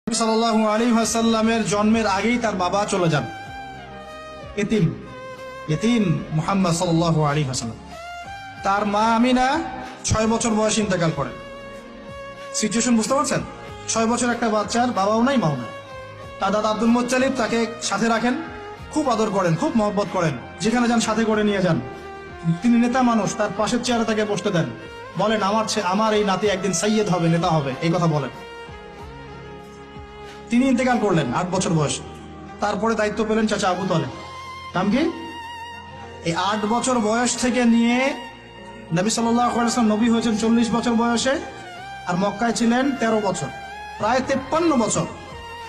সাল্লাল্লাহু আলাইহি ওয়াসাল্লামের জন্মের আগেই তার বাবা চলে যান, ইতিম মুহাম্মদ সাল্লাল্লাহু আলাইহি ওয়াসাল্লাম। তার মা আমিনা 6 বছর বয়সে ইন্তেকাল করেন। সিচুয়েশন বুঝতে পারছেন? 6 বছর একটা বাচ্চার বাবাও নাই মাও নাই। তার দাদা আব্দুল মুত্তালিব তাকে সাথে রাখেন, খুব আদর করেন, খুব মহব্বত করেন, যেখানে যান সাথে করে নিয়ে যান। তিনি নেতা মানুষ, তার পাশের চেয়ারে তাকে বসতে দেন, বলেন আমার এই নাতি একদিন সাইয়্যেদ হবে, নেতা হবে, এই কথা বলেন। তিনি ইন্তেকাল করলেন 8 বছর বয়সে। তারপরে দায়িত্ব পেলেন চাচা আবু তালেব। নাম কি? এই 8 বছর বয়স থেকে নিয়ে নবী সাল্লাল্লাহু আলাইহি ওয়াসাল্লাম নবী হয়েছেন 40 বছর বয়সে, আর মক্কায় ছিলেন 13 বছর, প্রায় 53 বছর।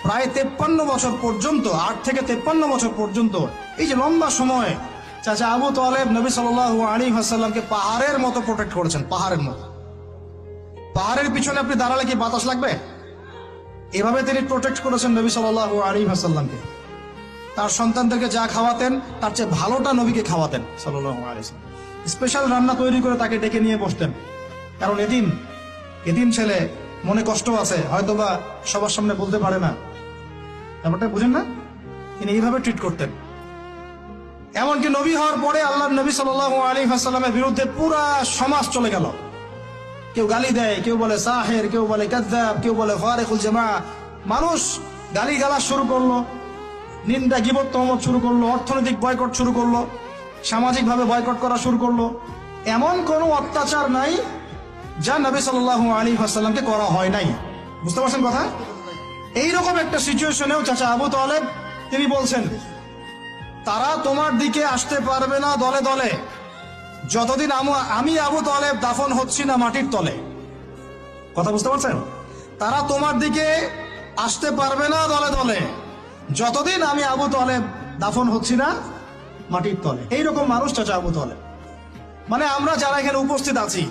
প্রায় 53 বছর পর্যন্ত, 8 থেকে 53 বছর পর্যন্ত এই যে লম্বা সময় চাচা আবু তালেব নবী সাল্লাল্লাহু আলাইহি ওয়াসাল্লামকে পাহাড়ের মতো প্রোটেক্ট করেছেন, পাহাড়ের মতো। পাহাড়ের পিছনে আপনি দাঁড়ালে কি বাতাস লাগবে? এভাবে তিনি প্রোটেক্ট করেছেন নবী সাল্লাল্লাহু আলাইহি ওয়াসাল্লামকে। তার সন্তানদেরকে যা খাওয়াতেন তার চেয়ে ভালোটা নবীকে খাওয়াতেন সাল্লাল্লাহু আলাইহি ওয়াসাল্লাম। স্পেশাল রান্না তৈরি করে তাকে ডেকে নিয়ে বসতেন, কারণ এতিম ছেলে, মনে কষ্ট আছে, হয়তোবা সবার সামনে বলতে পারে না, ব্যাপারটা বুঝেন না? তিনি এইভাবে ট্রিট করতেন। এমনকি নবী হওয়ার পরে আল্লাহর নবী সাল্লাল্লাহু আলাইহি ওয়াসাল্লামের বিরুদ্ধে পুরা সমাজ চলে গেল। কেউ গালি দেয়, কেউ বলে সাহের, কেউ বলে কাযযাব, কেউ বলে ফারিকুল জামা। মানুষ গালিগালাজ শুরু করলো, নিন্দা গীবত তহমত শুরু করলো, অর্থনৈতিক বয়কট শুরু করলো, সামাজিকভাবে বয়কট করা শুরু করলো। এমন কোনো অত্যাচার নাই যা নবী সাল্লাল্লাহু আলাইহি ওয়াসাল্লামকে করা হয় নাই। বুঝতে পারছেন কথা? এইরকম একটা সিচুয়েশনেও চাচা আবু তালেব তিনি বলছেন, তারা তোমার দিকে আসতে পারবে না দলে দলে যতদিন আমি আবু তালেব দাফন হচ্ছি না মাটির তলে। কথা বুঝতে পারছেন? তারা তোমার দিকে আসতে পারবে না দলে দলে যতদিন আমি আবু তালেব দাফন হচ্ছি না মাটির তলে। এইরকম মানুষ চাচা আবু তালেব। মানে আমরা যারা এখানে উপস্থিত আছি,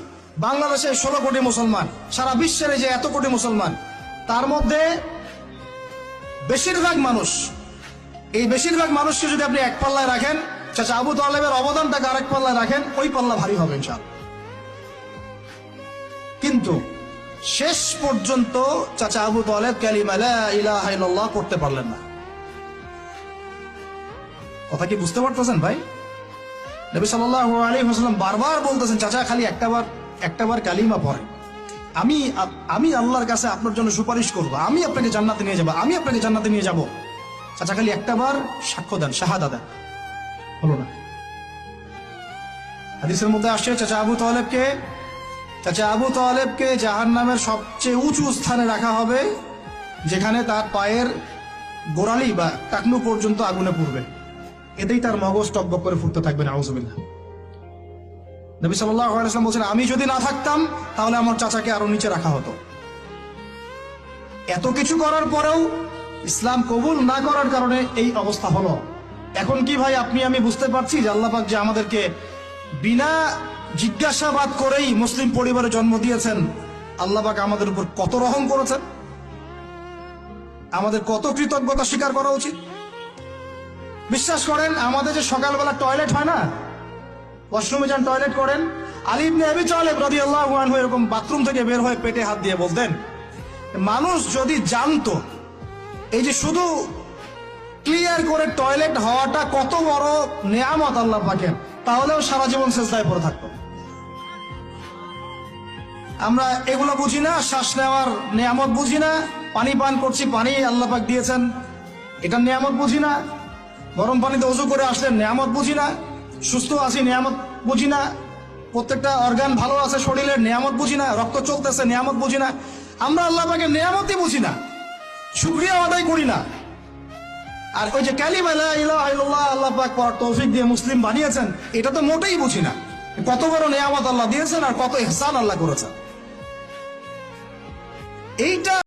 বাংলাদেশে 16 কোটি মুসলমান, সারা বিশ্বের যে এত কোটি মুসলমান, তার মধ্যে বেশিরভাগ মানুষকে যদি আপনি এক পাল্লায় রাখেন, চাচা আবু তালেবের অবদানটাকে আরেক পাল্লায় রাখেন, ওই পাল্লা ভারী হবে ইনশাআল্লাহ। কিন্তু শেষ পর্যন্ত চাচা আবু তালেব কালিমা লা ইলাহা ইল্লাল্লাহ করতে পারলেন না। কথা কি বুঝতে পারতেছেন ভাই? নবী সাল্লাল্লাহু আলাইহি ওয়াসাল্লাম বারবার বলতেছেন, চাচা খালি একটাবার কালিমা পড়েন, আমি আল্লাহর কাছে আপনার জন্য সুপারিশ করব, আমি আপনাকে জান্নাতে নিয়ে যাব, চাচা খালি একটাবার সাক্ষ্য দেন, শাহাদা দেন। হলো না। হাদিসের মধ্যে আসছে চাচা আবু তালেবকে জাহান্নামের সবচেয়ে উঁচু স্থানে রাখা হবে, যেখানে তার পায়ের গোড়ালি বা টাকনু পর্যন্ত আগুনে পুড়বে, এতেই তার মগজ টকবক করে ফুটতে থাকবে। নাউযুবিল্লাহ। নবী সাল্লাল্লাহু আলাইহি ওয়াসাল্লাম বলেছেন, আমি যদি না থাকতাম তাহলে আমার চাচাকে আরো নিচে রাখা হতো। এত কিছু করার পরেও ইসলাম কবুল না করার কারণে এই অবস্থা হলো। এখন কি ভাই আমি বুঝতে পারছি যে আল্লাহ পাক যে আমাদেরকে বিনা জিজ্ঞাসাবাদ করেই মুসলিম পরিবারে জন্ম দিয়েছেন, আল্লাহ পাক আমাদের উপর কত রহম করেছেন, আমাদের কত কৃতজ্ঞতা স্বীকার করা উচিত। বিশ্বাস করেন, আমাদের যে সকালবেলা টয়লেট হয় না, ওয়াশরুমে যান, টয়লেট করেন, আলী ইবনে আবি তালেব রাদিয়াল্লাহু আনহু এরকম বাথরুম থেকে বের হয়ে পেটে হাত দিয়ে বলতেন, মানুষ যদি জানতো এই যে শুধু ক্লিয়ার করে টয়লেট হওয়াটা কত বড় নেয়ামত আল্লাহ পাকের, তাহলেও সারা জীবন সিজদায় পড়ে থাকতো। আমরা এগুলো বুঝি না, শ্বাস নেওয়ার নেয়ামত বুঝি না, পানি পান করছি, পানি আল্লাহ পাক দিয়েছেন, এটা নেয়ামত বুঝি না, গরম পানিতে ওযু করে আসলেন নেয়ামত বুঝি না, সুস্থ আছি নেয়ামত বুঝি না, প্রত্যেকটা অর্গান ভালো আছে শরীরের নেয়ামত বুঝি না, রক্ত চলতেছে নেয়ামত বুঝি না। আমরা আল্লাহ পাকের নেয়ামতই বুঝি না, শুকরিয়া আদায় করি না। আর ওই যে কালিমা লা ইলাহা ইল্লাল্লাহ আল্লাহ পাক পড়ার তৌফিক দিয়ে মুসলিম বানিয়েছেন, এটা তো মোটেই বুঝি না। কত বড় নেয়ামত আল্লাহ দিয়েছেন আর কত ইহসান আল্লাহ করেছেন, এইটা